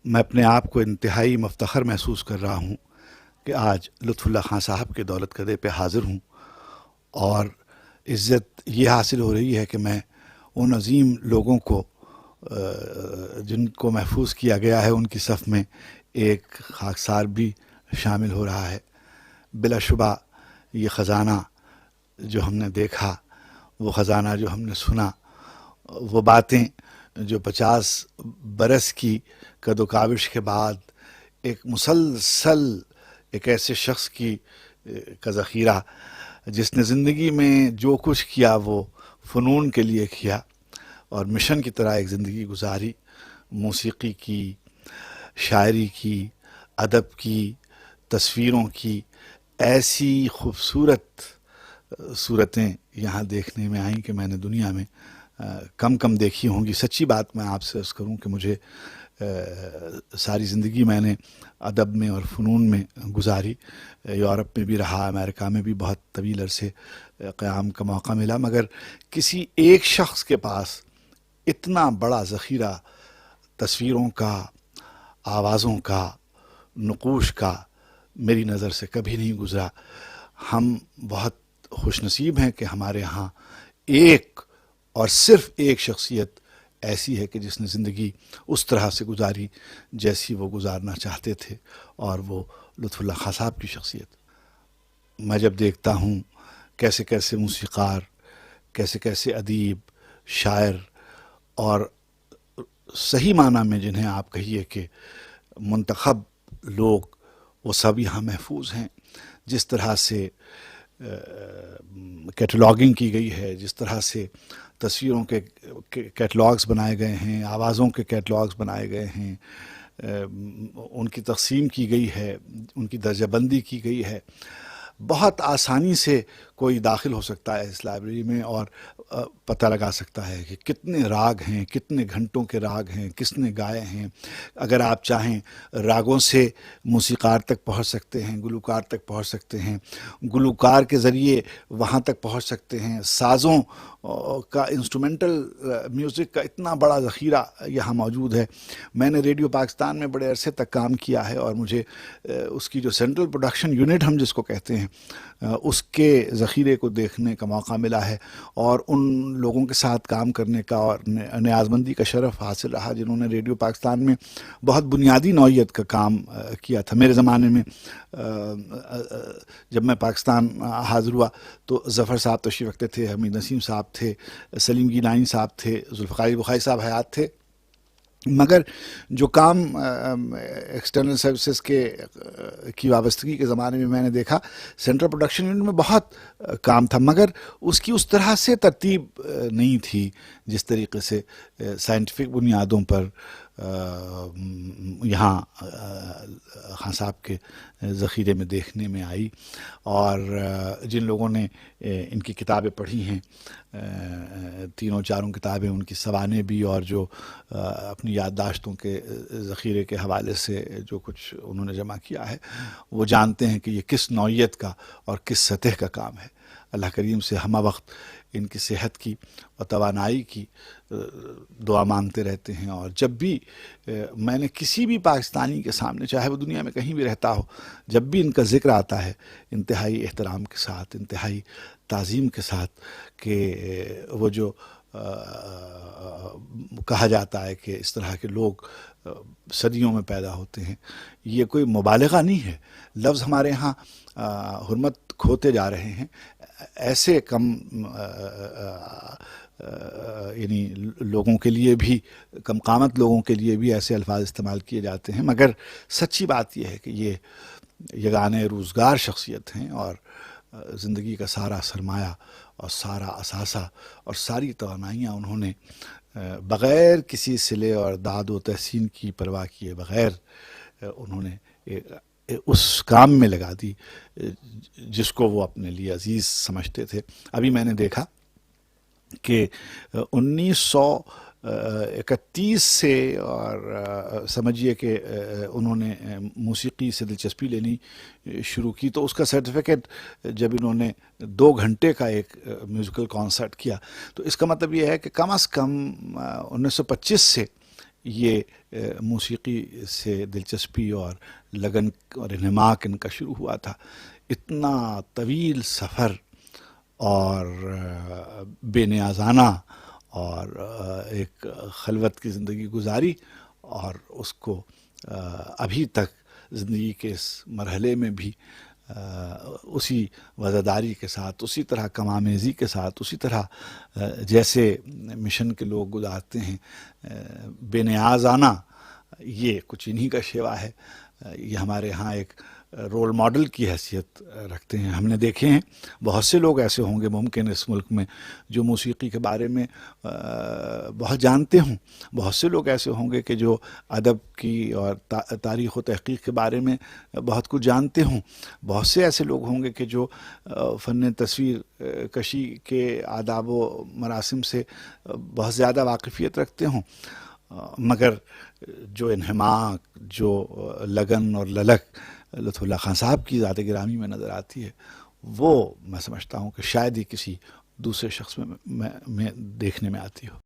میں اپنے آپ کو انتہائی مفتخر محسوس کر رہا ہوں کہ آج لطف اللہ خان صاحب کے دولت کدے پہ حاضر ہوں، اور عزت یہ حاصل ہو رہی ہے کہ میں ان عظیم لوگوں کو جن کو محفوظ کیا گیا ہے ان کی صف میں ایک خاکسار بھی شامل ہو رہا ہے۔ بلا شبہ یہ خزانہ جو ہم نے دیکھا، وہ خزانہ جو ہم نے سنا، وہ باتیں جو 50 برس کی قد و کاوش کے بعد ایک مسلسل ایک ایسے شخص کی کا ذخیرہ جس نے زندگی میں جو کچھ کیا وہ فنون کے لیے کیا اور مشن کی طرح ایک زندگی گزاری، موسیقی کی، شاعری کی، ادب کی، تصویروں کی، ایسی خوبصورت صورتیں یہاں دیکھنے میں آئیں کہ میں نے دنیا میں کم دیکھی ہوں گی۔ سچی بات میں آپ سے عرض کروں کہ مجھے ساری زندگی میں نے ادب میں اور فنون میں گزاری، یورپ میں بھی رہا، امریکہ میں بھی بہت طویل عرصے قیام کا موقع ملا، مگر کسی ایک شخص کے پاس اتنا بڑا ذخیرہ تصویروں کا، آوازوں کا، نقوش کا میری نظر سے کبھی نہیں گزرا۔ ہم بہت خوش نصیب ہیں کہ ہمارے ہاں ایک اور صرف ایک شخصیت ایسی ہے کہ جس نے زندگی اس طرح سے گزاری جیسی وہ گزارنا چاہتے تھے، اور وہ لطف اللہ خان صاحب کی شخصیت۔ میں جب دیکھتا ہوں کیسے کیسے موسیقار، کیسے کیسے ادیب، شاعر، اور صحیح معنی میں جنہیں آپ کہیے کہ منتخب لوگ، وہ سب یہاں محفوظ ہیں، جس طرح سے کیٹلاگنگ کی گئی ہے، جس طرح سے تصویروں کے کیٹلاگز بنائے گئے ہیں، آوازوں کے کیٹلاگز بنائے گئے ہیں، ان کی تقسیم کی گئی ہے، ان کی درجہ بندی کی گئی ہے۔ بہت آسانی سے کوئی داخل ہو سکتا ہے اس لائبریری میں اور پتہ لگا سکتا ہے کہ کتنے راگ ہیں، کتنے گھنٹوں کے راگ ہیں، کس نے گائے ہیں۔ اگر آپ چاہیں راگوں سے موسیقار تک پہنچ سکتے ہیں، گلوکار تک پہنچ سکتے ہیں، گلوکار کے ذریعے وہاں تک پہنچ سکتے ہیں۔ سازوں کا، انسٹرومنٹل میوزک کا اتنا بڑا ذخیرہ یہاں موجود ہے۔ میں نے ریڈیو پاکستان میں بڑے عرصے تک کام کیا ہے، اور مجھے اس کی جو سینٹرل پروڈکشن یونٹ ہم جس کو کہتے ہیں، اس کے ذخیرے کو دیکھنے کا موقع ملا ہے، اور ان لوگوں کے ساتھ کام کرنے کا اور نیازمندی کا شرف حاصل رہا جنہوں نے ریڈیو پاکستان میں بہت بنیادی نوعیت کا کام کیا تھا۔ میرے زمانے میں جب میں پاکستان حاضر ہوا تو ظفر صاحب تشریف رکھتے تھے، حمید نسیم صاحب تھے، سلیم گیلانی صاحب تھے، ذوالفقار بخاری صاحب حیات تھے، مگر جو کام ایکسٹرنل سروسز کی وابستگی کے زمانے میں نے دیکھا، سینٹرل پروڈکشن یونٹ میں بہت کام تھا، مگر اس کی اس طرح سے ترتیب نہیں تھی جس طریقے سے سائنٹیفک بنیادوں پر یہاں خان صاحب کے ذخیرے میں دیکھنے میں آئی۔ اور جن لوگوں نے ان کی کتابیں پڑھی ہیں، تینوں چاروں کتابیں، ان کی سوانح بھی، اور جو اپنی یادداشتوں کے ذخیرے کے حوالے سے جو کچھ انہوں نے جمع کیا ہے، وہ جانتے ہیں کہ یہ کس نوعیت کا اور کس سطح کا کام ہے۔ اللہ کریم سے ہمہ وقت ان کی صحت کی اور توانائی کی دعا مانگتے رہتے ہیں، اور جب بھی میں نے کسی بھی پاکستانی کے سامنے، چاہے وہ دنیا میں کہیں بھی رہتا ہو، جب بھی ان کا ذکر آتا ہے، انتہائی احترام کے ساتھ، انتہائی تعظیم کے ساتھ، کہ وہ جو کہا جاتا ہے کہ اس طرح کے لوگ صدیوں میں پیدا ہوتے ہیں، یہ کوئی مبالغہ نہیں ہے۔ لفظ ہمارے ہاں حرمت کھوتے جا رہے ہیں، ایسے کم یعنی لوگوں کے لیے بھی، کم قامت لوگوں کے لیے بھی ایسے الفاظ استعمال کیے جاتے ہیں، مگر سچی بات یہ ہے کہ یہ یگانہ روزگار شخصیت ہیں، اور زندگی کا سارا سرمایہ اور سارا اثاثہ اور ساری توانائیاں انہوں نے بغیر کسی صلے اور داد و تحسین کی پرواہ کیے بغیر انہوں نے اس کام میں لگا دی جس کو وہ اپنے لیے عزیز سمجھتے تھے۔ ابھی میں نے دیکھا کہ 1931 سے، اور سمجھیے کہ انہوں نے موسیقی سے دلچسپی لینی شروع کی، تو اس کا سرٹیفکیٹ جب انہوں نے 2 گھنٹے کا ایک میوزیکل کانسرٹ کیا، تو اس کا مطلب یہ ہے کہ کم از کم 1925 سے یہ موسیقی سے دلچسپی اور لگن اور انہماک ان کا شروع ہوا تھا. اتنا طویل سفر اور بے نیازانہ اور ایک خلوت کی زندگی گزاری، اور اس کو ابھی تک زندگی کے اس مرحلے میں بھی اسی وزاداری کے ساتھ، اسی طرح کمامیزی کے ساتھ، اسی طرح جیسے مشن کے لوگ گزارتے ہیں بے نیازانہ، یہ کچھ انہی کا شیوا ہے. یہ ہمارے ہاں ایک رول ماڈل کی حیثیت رکھتے ہیں. ہم نے دیکھے ہیں بہت سے لوگ ایسے ہوں گے ممکن اس ملک میں جو موسیقی کے بارے میں بہت جانتے ہوں، بہت سے لوگ ایسے ہوں گے کہ جو ادب کی اور تاریخ و تحقیق کے بارے میں بہت کچھ جانتے ہوں، بہت سے ایسے لوگ ہوں گے کہ جو فن تصویر کشی کے آداب و مراسم سے بہت زیادہ واقفیت رکھتے ہوں، مگر جو انہماک، جو لگن اور للک لطف اللہ خان صاحب کی ذات گرامی میں نظر آتی ہے، وہ میں سمجھتا ہوں کہ شاید ہی کسی دوسرے شخص میں دیکھنے میں آتی ہو.